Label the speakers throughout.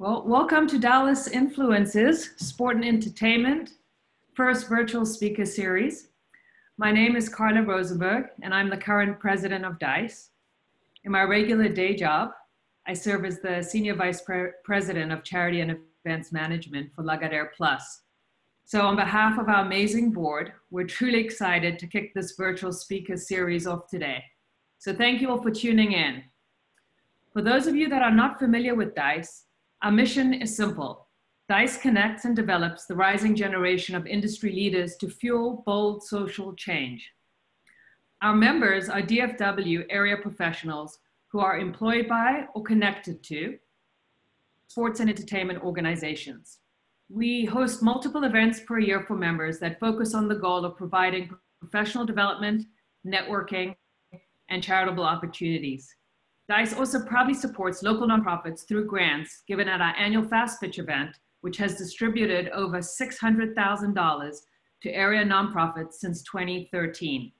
Speaker 1: Well, welcome to Dallas Influences, Sport and Entertainment, first virtual speaker series. My name is Carla Rosenberg, and I'm the current president of DISE. In my regular day job, I serve as the Senior Vice President of Charity and Events Management for Lagadere Plus. So on behalf of our amazing board, we're truly excited to kick this virtual speaker series off today. So thank you all for tuning in. For those of you that are not familiar with DISE, our mission is simple. DISE connects and develops the rising generation of industry leaders to fuel bold social change. Our members are DFW area professionals who are employed by or connected to sports and entertainment organizations. We host multiple events per year for members that focus on the goal of providing professional development, networking, and charitable opportunities. DISE also proudly supports local nonprofits through grants given at our annual Fast Pitch event, which has distributed over $600,000 to area nonprofits since 2013.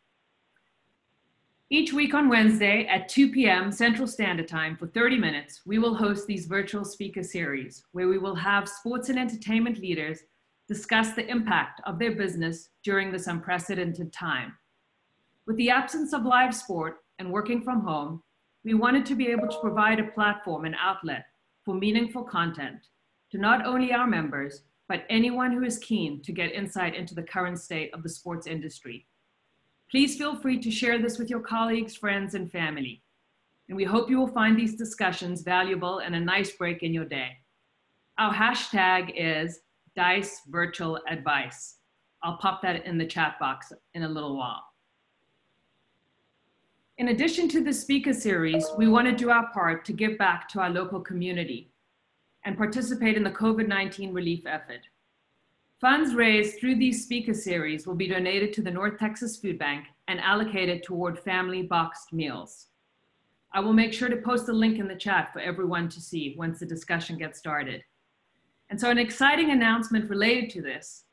Speaker 1: Each week on Wednesday at 2 p.m. Central Standard Time for 30 minutes, we will host these virtual speaker series where we will have sports and entertainment leaders discuss the impact of their business during this unprecedented time. With the absence of live sport and working from home, we wanted to be able to provide a platform and outlet for meaningful content to not only our members, but anyone who is keen to get insight into the current state of the sports industry. Please feel free to share this with your colleagues, friends, and family. And we hope you will find these discussions valuable and a nice break in your day. Our hashtag is DISE Virtual Advice. I'll pop that in the chat box in a little while. In addition to the speaker series, we want to do our part to give back to our local community and participate in the COVID-19 relief effort. Funds raised through these speaker series will be donated to the North Texas Food Bank and allocated toward family boxed meals. I will make sure to post a link in the chat for everyone to see once the discussion gets started. And so an exciting announcement related to this,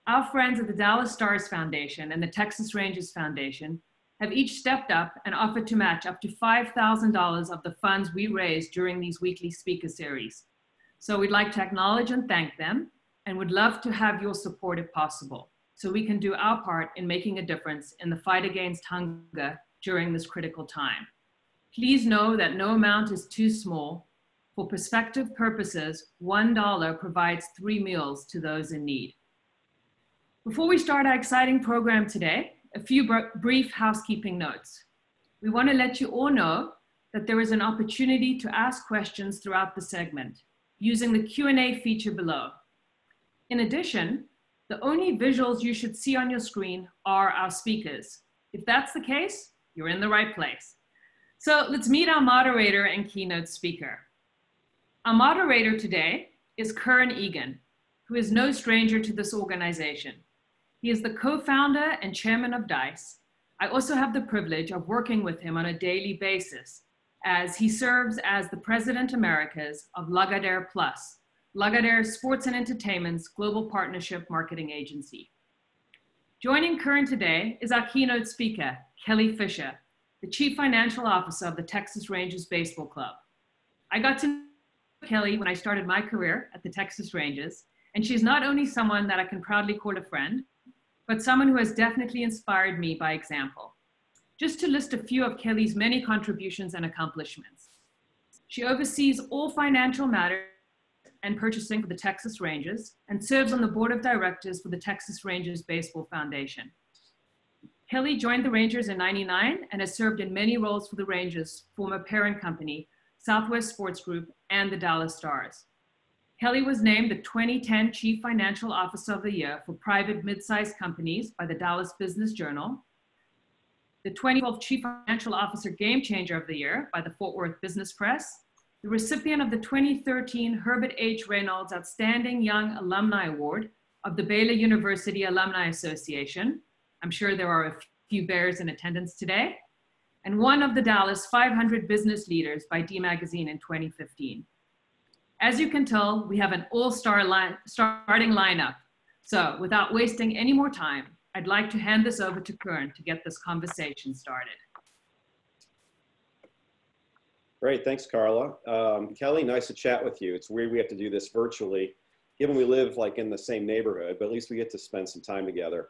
Speaker 1: our friends at the Dallas Stars Foundation and the Texas Rangers Foundation have each stepped up and offered to match up to $5,000 of the funds we raised during these weekly speaker series. So we'd like to acknowledge and thank them, and would love to have your support if possible, so we can do our part in making a difference in the fight against hunger during this critical time. Please know that no amount is too small. For perspective purposes, $1 provides 3 meals to those in need. Before we start our exciting program today, a few brief housekeeping notes. We want to let you all know that there is an opportunity to ask questions throughout the segment using the Q&A feature below. In addition, the only visuals you should see on your screen are our speakers. If that's the case, you're in the right place. So let's meet our moderator and keynote speaker. Our moderator today is Kern Egan, who is no stranger to this organization. He is the co-founder and chairman of DISE. I also have the privilege of working with him on a daily basis as he serves as the President Americas of Lagadere Plus, Lagadere Sports and Entertainment's global partnership marketing agency. Joining Kern today is our keynote speaker, Kellie Fischer, the Chief Financial Officer of the Texas Rangers Baseball Club. I got to know Kellie when I started my career at the Texas Rangers, and she's not only someone that I can proudly call a friend, but someone who has definitely inspired me by example. Just to list a few of Kellie's many contributions and accomplishments. She oversees all financial matters and purchasing for the Texas Rangers and serves on the board of directors for the Texas Rangers Baseball Foundation. Kellie joined the Rangers in '99 and has served in many roles for the Rangers' former parent company, Southwest Sports Group, and the Dallas Stars. Kellie was named the 2010 Chief Financial Officer of the Year for private mid-sized companies by the Dallas Business Journal, the 2012 Chief Financial Officer Game Changer of the Year by the Fort Worth Business Press, the recipient of the 2013 Herbert H. Reynolds Outstanding Young Alumni Award of the Baylor University Alumni Association. I'm sure there are a few bears in attendance today. And one of the Dallas 500 Business Leaders by D Magazine in 2015. As you can tell, we have an all-star starting lineup. So without wasting any more time, I'd like to hand this over to Kern to get this conversation started.
Speaker 2: Great, thanks, Carla. Kelly, nice to chat with you. It's weird we have to do this virtually, given we live like in the same neighborhood, but at least we get to spend some time together.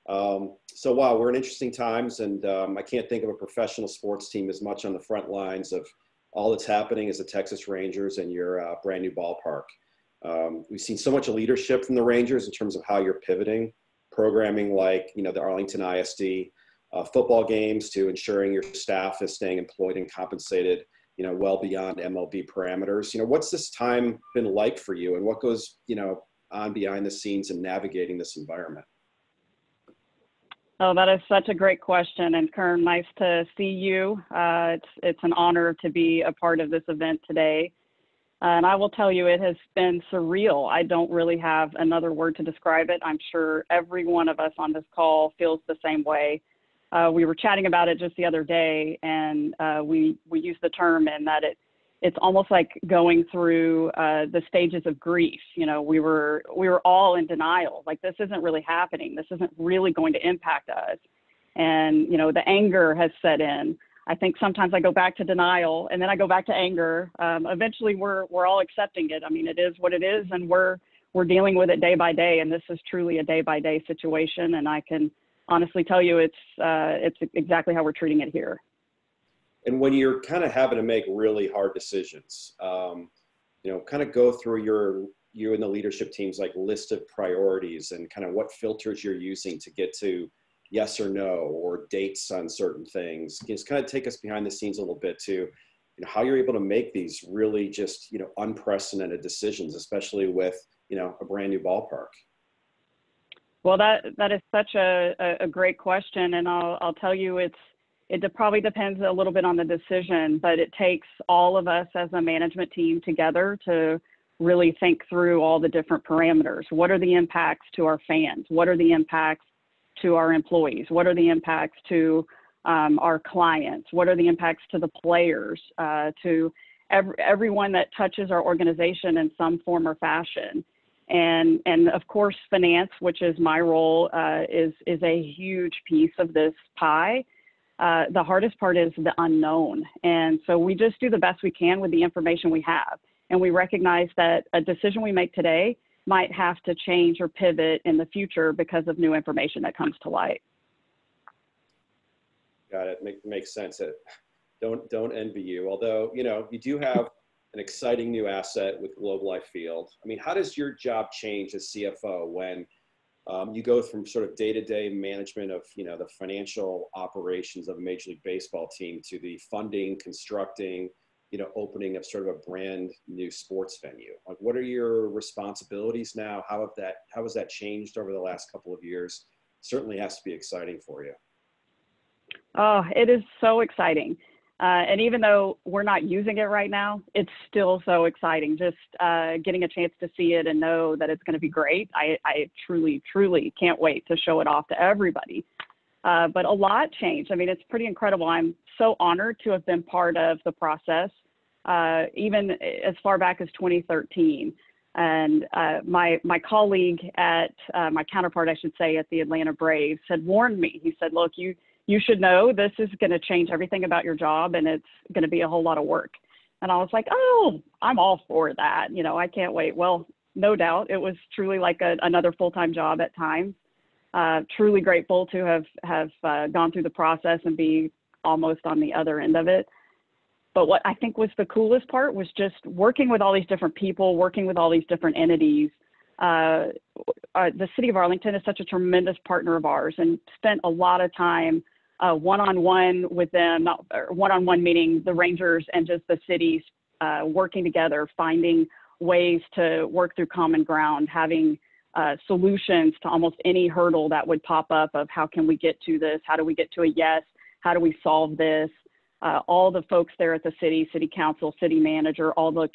Speaker 2: So wow, we're in interesting times, and I can't think of a professional sports team as much on the front lines of all that's happening as the Texas Rangers and your brand new ballpark. We've seen so much leadership from the Rangers in terms of how you're pivoting programming like, the Arlington ISD football games to ensuring your staff is staying employed and compensated, well beyond MLB parameters. What's this time been like for you, and what goes, on behind the scenes in navigating this environment?
Speaker 3: Oh, that is such a great question. And Kern, nice to see you. It's an honor to be a part of this event today. And I will tell you, it has been surreal. I don't really have another word to describe it. I'm sure every one of us on this call feels the same way. We were chatting about it just the other day, and we used the term in that it's almost like going through the stages of grief. We were all in denial, like this isn't really happening. This isn't really going to impact us. And, the anger has set in. I think sometimes I go back to denial and then I go back to anger. Eventually we're all accepting it. I mean, it is what it is, and we're dealing with it day by day. And this is truly a day by day situation. And I can honestly tell you it's exactly how we're treating it here.
Speaker 2: And when you're kind of having to make really hard decisions, kind of go through you and the leadership team's like list of priorities and kind of what filters you're using to get to yes or no, or dates on certain things. Can you just kind of take us behind the scenes a little bit to how you're able to make these really just, unprecedented decisions, especially with, a brand new ballpark?
Speaker 3: Well, that is such a great question. And I'll tell you, it probably depends a little bit on the decision, but it takes all of us as a management team together to really think through all the different parameters. What are the impacts to our fans? What are the impacts to our employees? What are the impacts to our clients? What are the impacts to the players, to everyone that touches our organization in some form or fashion? And of course, finance, which is my role, is a huge piece of this pie. The hardest part is the unknown. And so we just do the best we can with the information we have. And we recognize that a decision we make today might have to change or pivot in the future because of new information that comes to light.
Speaker 2: Got it. Makes sense. Don't envy you. Although, you do have an exciting new asset with Global Life Field. I mean, how does your job change as CFO when you go from sort of day-to-day management of, the financial operations of a Major League Baseball team to the funding, constructing, opening of sort of a brand new sports venue? Like, what are your responsibilities now? How has that changed over the last couple of years? Certainly has to be exciting for you.
Speaker 3: Oh, it is so exciting. And even though we're not using it right now, it's still so exciting. Just getting a chance to see it and know that it's going to be great. I truly, truly can't wait to show it off to everybody. But a lot changed. I mean, it's pretty incredible. I'm so honored to have been part of the process, even as far back as 2013. And my colleague my counterpart, I should say, at the Atlanta Braves had warned me. He said, look, you should know this is going to change everything about your job, and it's going to be a whole lot of work. And I was like, oh, I'm all for that. I can't wait. Well, no doubt. It was truly like another full-time job at times. Truly grateful to have gone through the process and be almost on the other end of it. But what I think was the coolest part was just working with all these different people, working with all these different entities. The city of Arlington is such a tremendous partner of ours, and spent a lot of time one-on-one with them, not one-on-one meaning the Rangers and just the cities working together, finding ways to work through common ground, having solutions to almost any hurdle that would pop up of how can we get to this? How do we get to a yes? How do we solve this? All the folks there at the city council, city manager, all the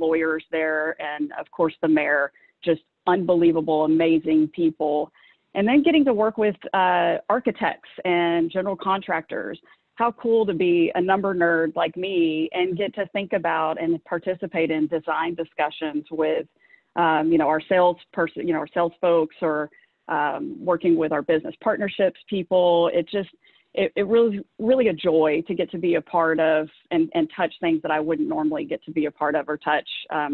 Speaker 3: lawyers there, and of course the mayor, just unbelievable, amazing people. And then getting to work with architects and general contractors. How cool to be a number nerd like me and get to think about and participate in design discussions with, our salesperson, our sales folks, or working with our business partnerships people. it really a joy to get to be a part of and touch things that I wouldn't normally get to be a part of or touch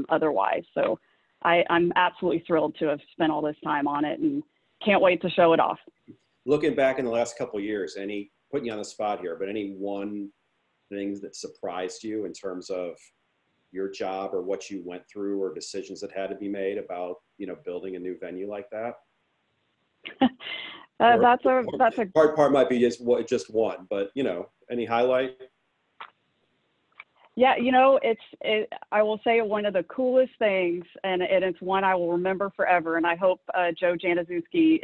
Speaker 3: otherwise. So I'm absolutely thrilled to have spent all this time on it and can't wait to show it off.
Speaker 2: Looking back in the last couple of years, putting you on the spot here, but any one thing that surprised you in terms of your job or what you went through or decisions that had to be made about, building a new venue like that?
Speaker 3: That's a
Speaker 2: hard part might be just one, but any highlight?
Speaker 3: Yeah, I will say one of the coolest things, and it's one I will remember forever. And I hope Joe Januszewski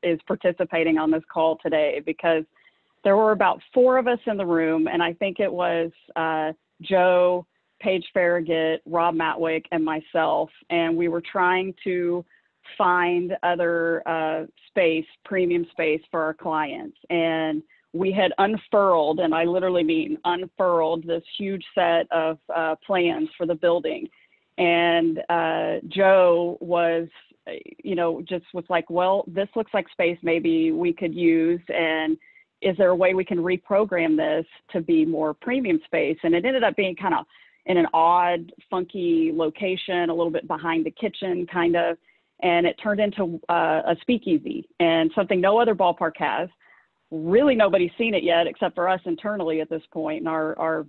Speaker 3: is participating on this call today, because there were about 4 of us in the room, and I think it was Joe, Paige Farragut, Rob Matwick, and myself, and we were trying to find other premium space for our clients. And we had unfurled, and I literally mean unfurled, this huge set of plans for the building. And Joe was, just was like, well, this looks like space maybe we could use. And is there a way we can reprogram this to be more premium space? And it ended up being kind of in an odd, funky location, a little bit behind the kitchen, kind of. And it turned into a speakeasy, and something no other ballpark has. Really nobody's seen it yet except for us internally at this point, and our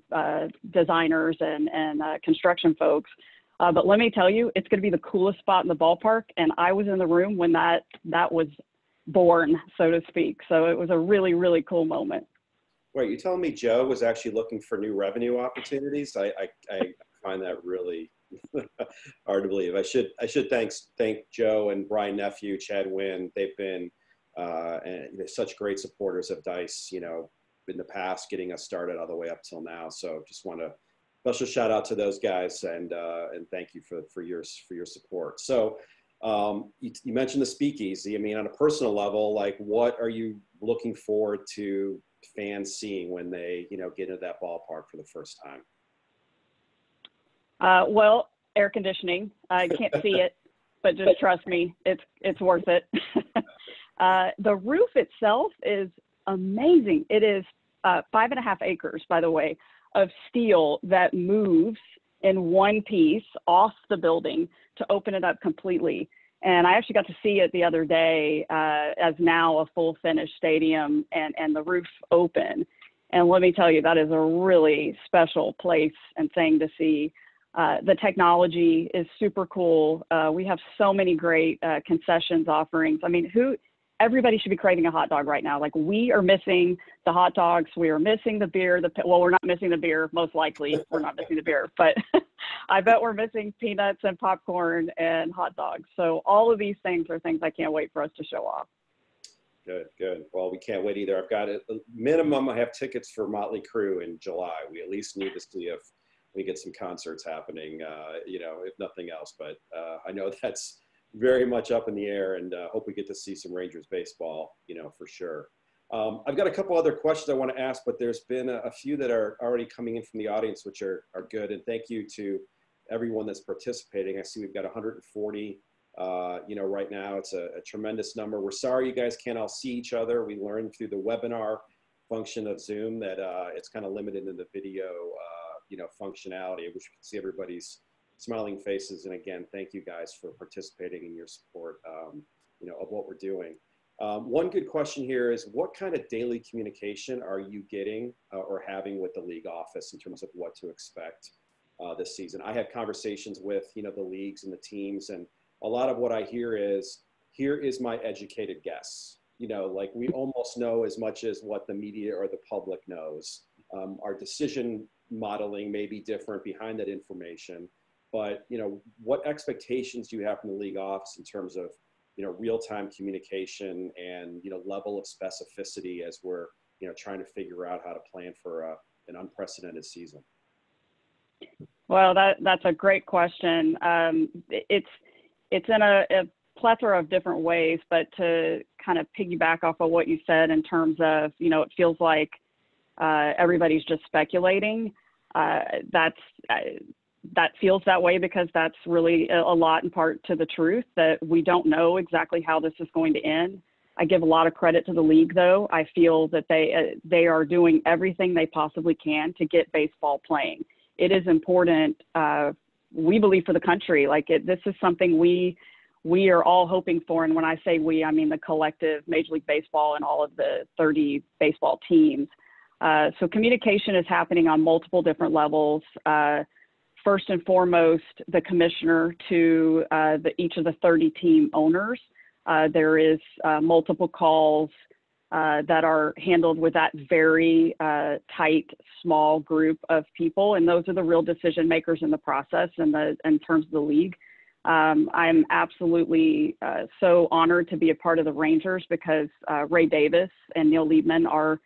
Speaker 3: designers and construction folks. But let me tell you, it's going to be the coolest spot in the ballpark. And I was in the room when that was born, so to speak. So it was a really, really cool moment.
Speaker 2: Wait, you telling me Joe was actually looking for new revenue opportunities? I find that really hard to believe. I should thank Joe and Brian Nephew, Chad Wynn. They've been and they're such great supporters of DISE, in the past, getting us started all the way up till now. So just want to special shout out to those guys, and thank you for your support. So you mentioned the speakeasy. I mean, on a personal level, like, what are you looking forward to fans seeing when they get into that ballpark for the first time?
Speaker 3: Well, air conditioning. I can't see it, but just trust me, it's worth it. The roof itself is amazing. It is 5.5 acres, by the way, of steel that moves in one piece off the building to open it up completely. And I actually got to see it the other day as now a full finished stadium and the roof open. And let me tell you, that is a really special place and thing to see. The technology is super cool. We have so many great concessions offerings. I mean, everybody should be craving a hot dog right now. Like, we are missing the hot dogs. We are missing the beer. Well, we're not missing the beer. Most likely we're not missing the beer, but I bet we're missing peanuts and popcorn and hot dogs. So all of these things are things I can't wait for us to show off.
Speaker 2: Good. Well, we can't wait either. I've got a minimum. I have tickets for Motley Crue in July. We at least need to see if we get some concerts happening, if nothing else. But I know that's very much up in the air, and hope we get to see some Rangers baseball, for sure. I've got a couple other questions I want to ask, but there's been a few that are already coming in from the audience, which are good. And thank you to everyone that's participating. I see we've got 140, right now. It's a tremendous number. We're sorry you guys can't all see each other. We learned through the webinar function of Zoom that it's kind of limited in the video, functionality. I wish we could see everybody's smiling faces. And again, thank you guys for participating in your support, of what we're doing. One good question here is, what kind of daily communication are you getting or having with the league office in terms of what to expect this season? I have conversations with, the leagues and the teams, and a lot of what I hear is, here is my educated guess. Like, we almost know as much as what the media or the public knows. Our decision modeling may be different behind that information, but, what expectations do you have from the league office in terms of, real-time communication and, level of specificity as we're, trying to figure out how to plan for an unprecedented season?
Speaker 3: Well, that's a great question. It's in a plethora of different ways, but to kind of piggyback off of what you said in terms of, it feels like everybody's just speculating. That feels that way because that's really a lot in part to the truth, that we don't know exactly how this is going to end. I give a lot of credit to the league, though. I feel that they are doing everything they possibly can to get baseball playing. It is important, we believe, for the country. This is something we are all hoping for. And when I say we, I mean the collective Major League Baseball and all of the 30 baseball teams. So communication is happening on multiple different levels. First and foremost, the commissioner to each of the 30 team owners. There is multiple calls that are handled with that very tight, small group of people. And those are the real decision makers in the process in terms of the league. I'm absolutely so honored to be a part of the Rangers because Ray Davis and Neil Liebman are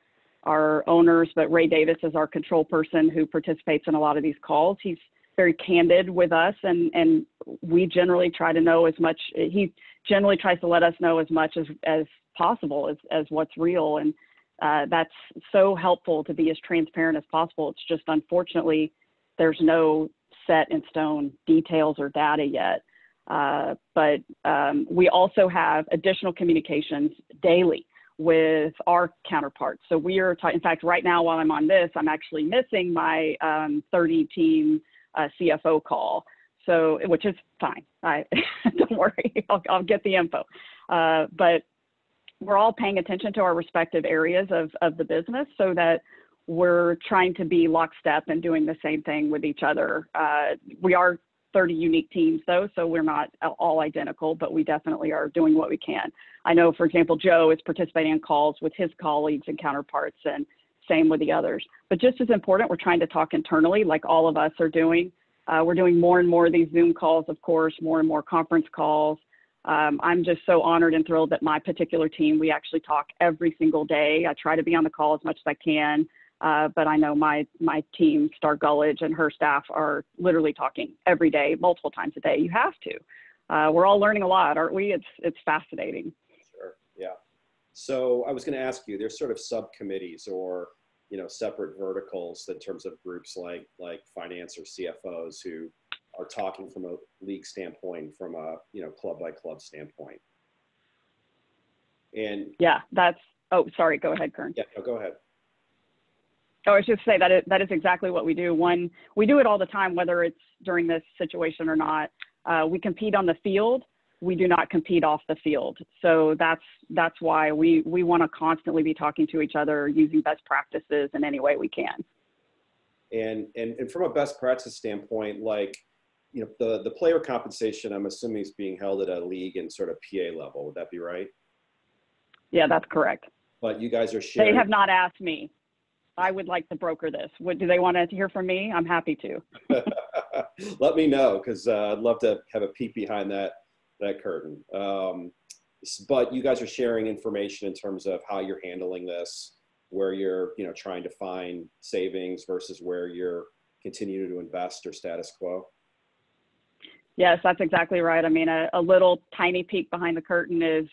Speaker 3: our owners, but Ray Davis is our control person who participates in a lot of these calls. He's very candid with us, and we generally try to know as much. He generally tries to let us know as much as possible as what's real, and that's so helpful to be as transparent as possible. It's just, unfortunately, there's no set in stone details or data yet. But we also have additional communications daily with our counterparts. So we are, in fact, right now while I'm on this, I'm actually missing my 30-team CFO call. So, which is fine. Don't worry, I'll get the info. But we're all paying attention to our respective areas of the business so that we're trying to be lockstep and doing the same thing with each other. We are 30 unique teams though, so we're not all identical, but we definitely are doing what we can. I know, for example, Joe is participating in calls with his colleagues and counterparts, and same with the others. But just as important, we're trying to talk internally like all of us are doing. We're doing more and more of these Zoom calls, of course, more and more conference calls. I'm just so honored and thrilled that my particular team, we actually talk every single day. I try to be on the call as much as I can. But I know my team, Star Gullidge and her staff, are literally talking every day, multiple times a day. You have to. We're all learning a lot, aren't we? It's fascinating.
Speaker 2: Sure. Yeah. So I was going to ask you, there's sort of subcommittees or separate verticals in terms of groups like finance or CFOs who are talking from a league standpoint, from a club by club standpoint. And
Speaker 3: yeah, oh, sorry. Go ahead, Kern.
Speaker 2: Yeah. No, go ahead.
Speaker 3: Oh, I should say that is exactly what we do. We do it all the time, whether it's during this situation or not. We compete on the field. We do not compete off the field. So that's why we want to constantly be talking to each other, using best practices in any way we can. And
Speaker 2: from a best practice standpoint, the player compensation, I'm assuming, is being held at a league and sort of PA level. Would that be right?
Speaker 3: Yeah, that's correct.
Speaker 2: But you guys are sharing.
Speaker 3: They have not asked me. I would like to broker this. Do they want to hear from me? I'm happy to.
Speaker 2: Let me know, because I'd love to have a peek behind that curtain. But you guys are sharing information in terms of how you're handling this, where you're trying to find savings versus where you're continuing to invest, or status quo.
Speaker 3: Yes, that's exactly right. I mean, a little tiny peek behind the curtain is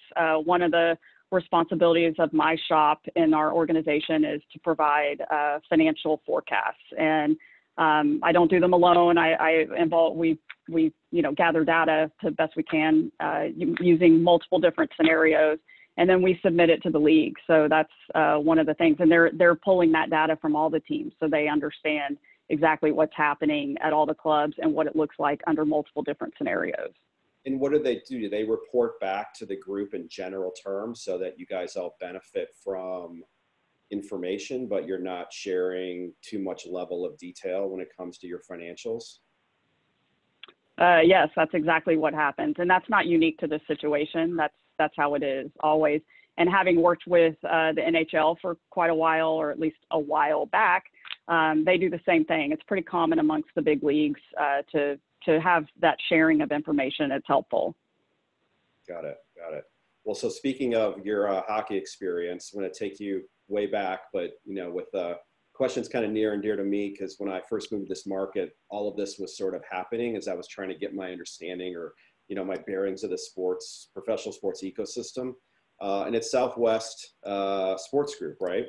Speaker 3: one of the responsibilities of my shop in our organization is to provide financial forecasts. And I don't do them alone. We gather data to the best we can using multiple different scenarios, and then we submit it to the league. So that's one of the things. And they're pulling that data from all the teams so they understand exactly what's happening at all the clubs and what it looks like under multiple different scenarios.
Speaker 2: And what do they do? Do they report back to the group in general terms so that you guys all benefit from information, but you're not sharing too much level of detail when it comes to your financials?
Speaker 3: Yes, that's exactly what happens. And that's not unique to this situation. That's how it is always. And having worked with the NHL for quite a while, or at least a while back, they do the same thing. It's pretty common amongst the big leagues to have that sharing of information. It's helpful. Got it.
Speaker 2: Well, so speaking of your hockey experience, I'm going to take you way back, but with questions kind of near and dear to me, because when I first moved to this market, all of this was sort of happening as I was trying to get my understanding or my bearings of the professional sports ecosystem. And it's Southwest Sports Group, right?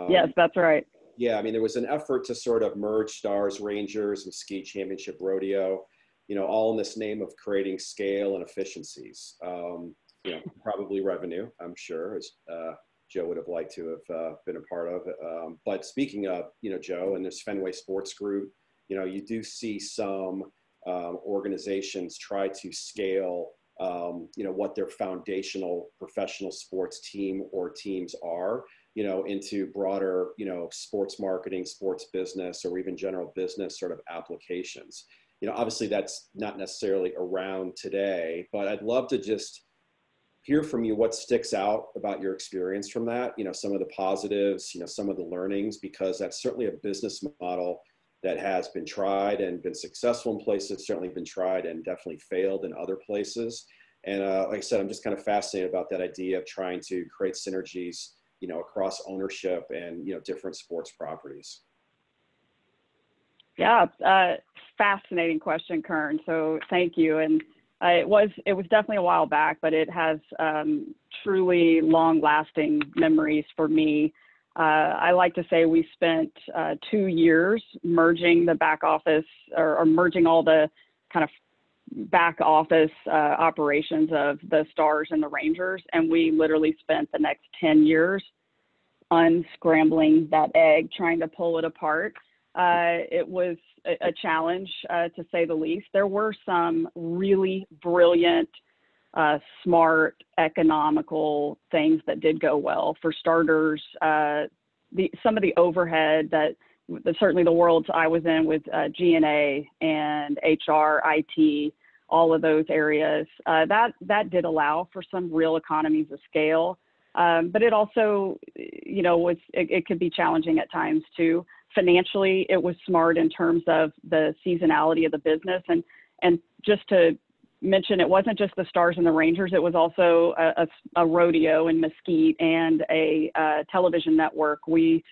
Speaker 3: Yes, that's right.
Speaker 2: Yeah, I mean, there was an effort to sort of merge Stars, Rangers, and Ski Championship Rodeo, all in this name of creating scale and efficiencies. probably revenue, I'm sure, as Joe would have liked to have been a part of. But speaking of, Joe, and this Fenway Sports Group, you do see some organizations try to scale, what their foundational professional sports team or teams are, into broader, sports marketing, sports business, or even general business sort of applications. Obviously that's not necessarily around today, but I'd love to just hear from you what sticks out about your experience from that, some of the positives, some of the learnings, because that's certainly a business model that has been tried and been successful in places, certainly been tried and definitely failed in other places. And like I said, I'm just kind of fascinated about that idea of trying to create synergies, across ownership and, different sports properties.
Speaker 3: Yeah, fascinating question, Kern. So thank you. And it was definitely a while back, but it has truly long-lasting memories for me. I like to say we spent 2 years merging the back office or merging all the kind of back office operations of the Stars and the Rangers. And we literally spent the next 10 years unscrambling that egg, trying to pull it apart. It was a challenge, to say the least. There were some really brilliant, smart, economical things that did go well. For starters, some of the overhead that certainly the worlds I was in with G&A and HR, IT, all of those areas, that did allow for some real economies of scale. But it also, it could be challenging at times too. Financially, it was smart in terms of the seasonality of the business. And just to mention, it wasn't just the Stars and the Rangers. It was also a rodeo in Mesquite and a television network. We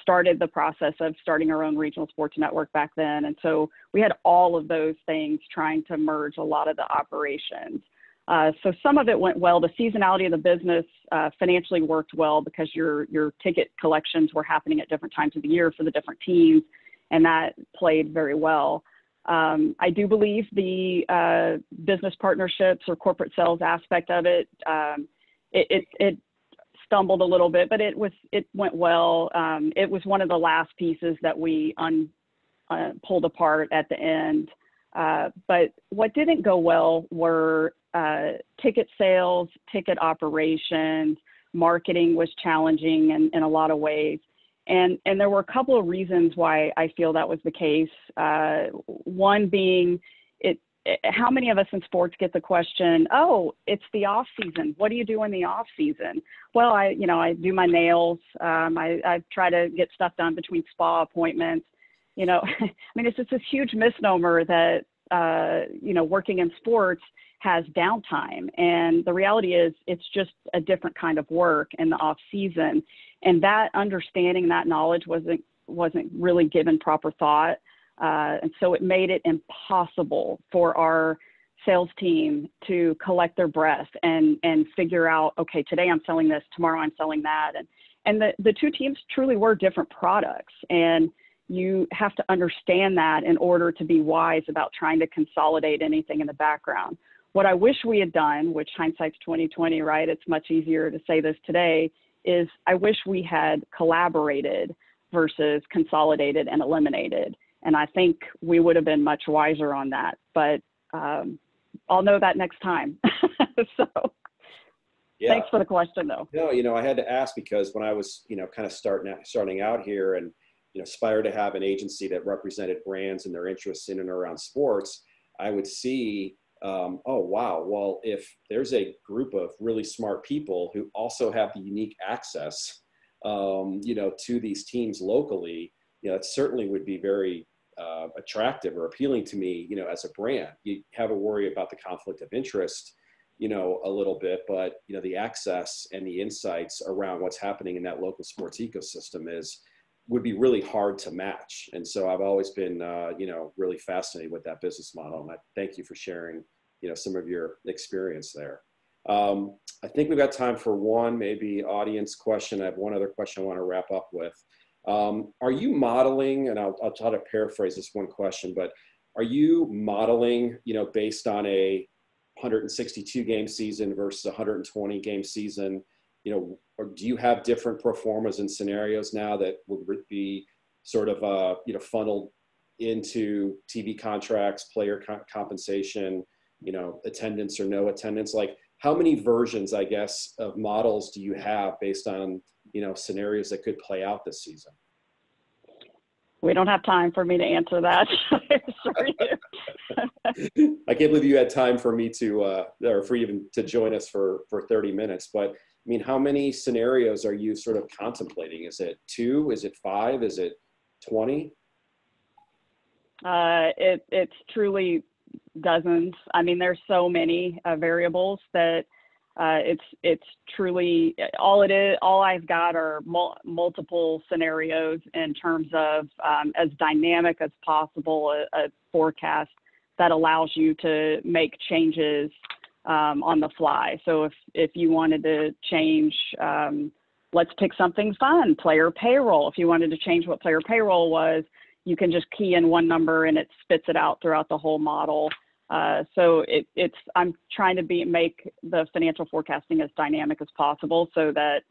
Speaker 3: started the process of starting our own regional sports network back then. And so we had all of those things trying to merge a lot of the operations. So some of it went well. The seasonality of the business financially worked well because your ticket collections were happening at different times of the year for the different teams, and that played very well. I do believe the business partnerships or corporate sales aspect of it, it stumbled a little bit, but it went well. It was one of the last pieces that we pulled apart at the end. But what didn't go well were ticket sales, ticket operations, marketing was challenging in a lot of ways. And there were a couple of reasons why I feel that was the case. One being, how many of us in sports get the question, oh, it's the off season. What do you do in the off season? Well, I do my nails. I try to get stuff done between spa appointments. I mean, it's just this huge misnomer that, working in sports has downtime. And the reality is it's just a different kind of work in the off season. And that understanding, that knowledge wasn't really given proper thought. And so it made it impossible for our sales team to collect their breath and figure out, okay, today I'm selling this, tomorrow I'm selling that. And the two teams truly were different products. And you have to understand that in order to be wise about trying to consolidate anything in the background. What I wish we had done, which hindsight's 2020, right? It's much easier to say this today, is I wish we had collaborated versus consolidated and eliminated. And I think we would have been much wiser on that, but I'll know that next time. So yeah. Thanks for the question though.
Speaker 2: No, I had to ask because when I was, kind of starting out here and, aspire to have an agency that represented brands and their interests in and around sports, I would see, oh, wow, well, if there's a group of really smart people who also have the unique access, to these teams locally, it certainly would be very attractive or appealing to me, as a brand. You have a worry about the conflict of interest, a little bit, but, the access and the insights around what's happening in that local sports ecosystem would be really hard to match. And so I've always been, really fascinated with that business model. And I thank you for sharing, some of your experience there. I think we've got time for one, maybe audience question. I have one other question I want to wrap up with. Are you modeling, and I'll try to paraphrase this one question, but are you modeling, based on a 162 game season versus 120 game season, or do you have different pro formas and scenarios now that would be sort of, funneled into TV contracts, player compensation, attendance or no attendance? Like, how many versions, I guess, of models do you have based on, scenarios that could play out this season?
Speaker 3: We don't have time for me to answer that. Sorry.
Speaker 2: I can't believe you had time for me to, or for even to join us for 30 minutes. But I mean, how many scenarios are you sort of contemplating? Is it 2? Is it 5? Is it 20?
Speaker 3: It's truly dozens. I mean, there's so many variables that it's truly all it is. All I've got are multiple scenarios in terms of as dynamic as possible, a forecast that allows you to make changes on the fly. So if you wanted to change, let's pick something fun, player payroll. If you wanted to change what player payroll was, you can just key in one number and it spits it out throughout the whole model. So I'm trying to make the financial forecasting as dynamic as possible so that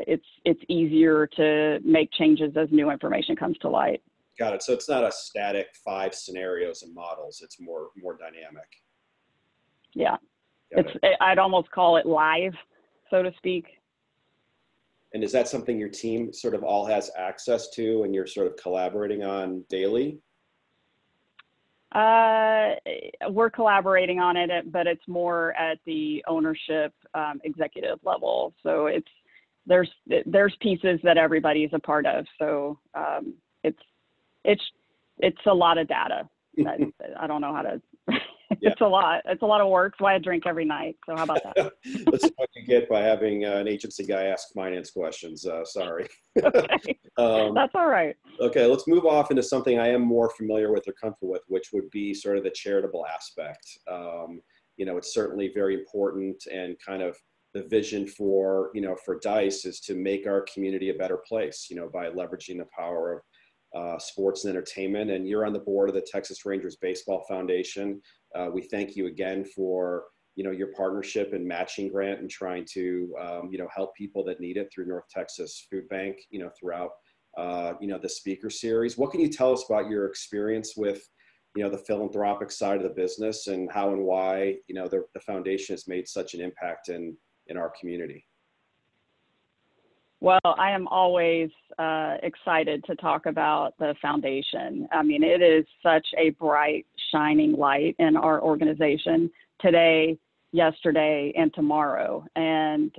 Speaker 3: it's easier to make changes as new information comes to light.
Speaker 2: Got it. So it's not a static 5 scenarios and models. It's more dynamic.
Speaker 3: Yeah. I'd almost call it live, so to speak.
Speaker 2: And is that something your team sort of all has access to and you're sort of collaborating on daily?
Speaker 3: We're collaborating on it, but it's more at the ownership executive level. So there's pieces that everybody's a part of. So it's a lot of data. I don't know how to. It's a lot. It's a lot of work. It's why I drink every night. So how about that?
Speaker 2: That's what you get by having an agency guy ask finance questions. Sorry.
Speaker 3: Okay. That's all right.
Speaker 2: Okay, let's move off into something I am more familiar with or comfortable with, which would be sort of the charitable aspect. It's certainly very important, and kind of the vision for DISE is to make our community a better place, by leveraging the power of sports and entertainment. And you're on the board of the Texas Rangers Baseball Foundation. We thank you again for your partnership and matching grant and trying to help people that need it through North Texas Food Bank throughout the speaker series. What can you tell us about your experience with the philanthropic side of the business, and how and why the foundation has made such an impact in our community?
Speaker 3: Well, I am always excited to talk about the foundation. I mean, it is such a bright, shining light in our organization today, yesterday, and tomorrow. And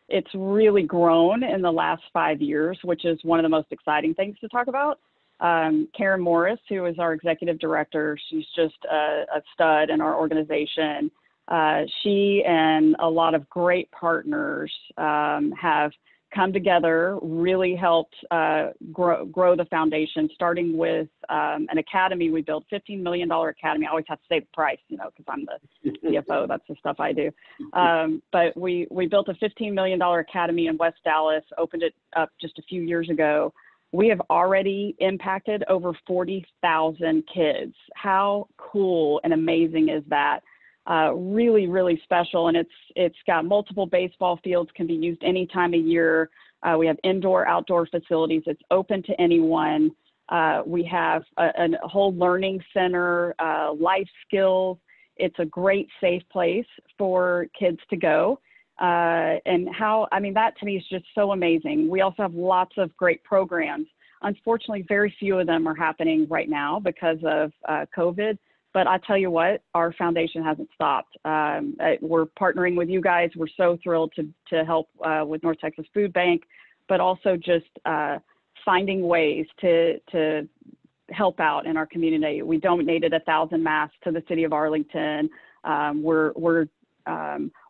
Speaker 3: it's really grown in the last 5 years, which is one of the most exciting things to talk about. Karen Morris, who is our executive director, she's just a stud in our organization. She and a lot of great partners have come together, really helped grow the foundation, starting with an academy. We built $15 million academy. I always have to say the price, because I'm the CFO. That's the stuff I do. But we built a $15 million academy in West Dallas, opened it up just a few years ago. We have already impacted over 40,000 kids. How cool and amazing is that? Really, really special. And it's got multiple baseball fields, can be used any time of year. We have indoor, outdoor facilities. It's open to anyone. We have a whole learning center, life skills. It's a great, safe place for kids to go. That to me is just so amazing. We also have lots of great programs. Unfortunately, very few of them are happening right now because of COVID. But I tell you what, our foundation hasn't stopped. We're partnering with you guys. We're so thrilled to help with North Texas Food Bank, but also just finding ways to help out in our community. We donated 1,000 masks to the city of Arlington. We're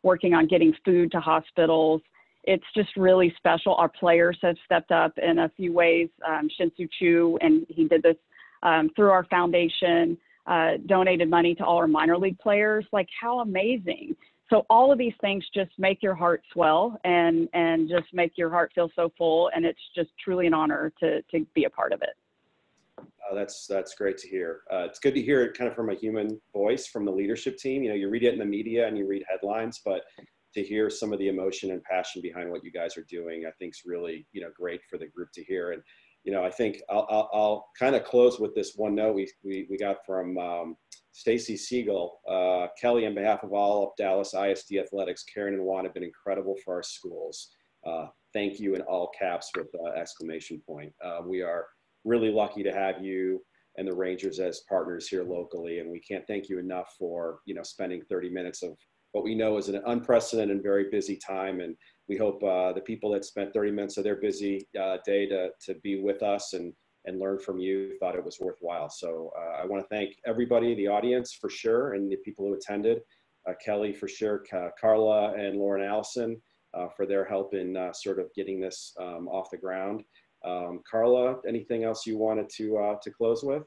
Speaker 3: working on getting food to hospitals. It's just really special. Our players have stepped up in a few ways. Shin-Soo Choo, and he did this through our foundation. Donated money to all our minor league players. Like, how amazing. So all of these things just make your heart swell and just make your heart feel so full. And it's just truly an honor to be a part of it.
Speaker 2: That's great to hear. It's good to hear it kind of from a human voice from the leadership team. You know, you read it in the media and you read headlines, but to hear some of the emotion and passion behind what you guys are doing, I think is really, you know, great for the group to hear. And, you know, I think I'll kind of close with this one note we got from Stacy Siegel. Kelly, on behalf of all of Dallas ISD athletics, Karen and Juan have been incredible for our schools. Thank you in all caps with exclamation point. We are really lucky to have you and the Rangers as partners here locally, and we can't thank you enough for, you know, spending 30 minutes of what we know is an unprecedented and very busy time. And we hope the people that spent 30 minutes of their busy day to be with us and learn from you thought it was worthwhile. So I want to thank everybody, the audience for sure, and the people who attended, Kelly for sure, Carla and Lauren Allison for their help in sort of getting this off the ground. Carla, anything else you wanted to close with?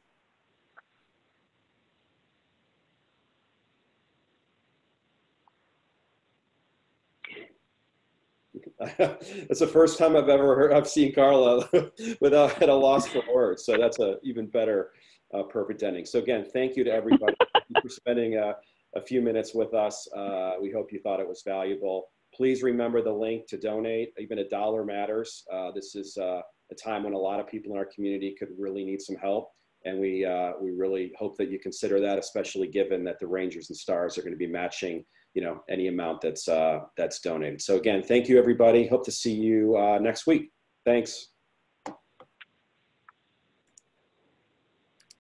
Speaker 2: It's the first time I've seen Carla without at a loss for words. So that's a even better perfect ending. So again, thank you to everybody for spending a few minutes with us. We hope you thought it was valuable. Please remember the link to donate. Even $1 matters. This is a time when a lot of people in our community could really need some help. And we really hope that you consider that, especially given that the Rangers and Stars are going to be matching, you know, any amount that's donated. So again, thank you, everybody. Hope to see you next week. Thanks.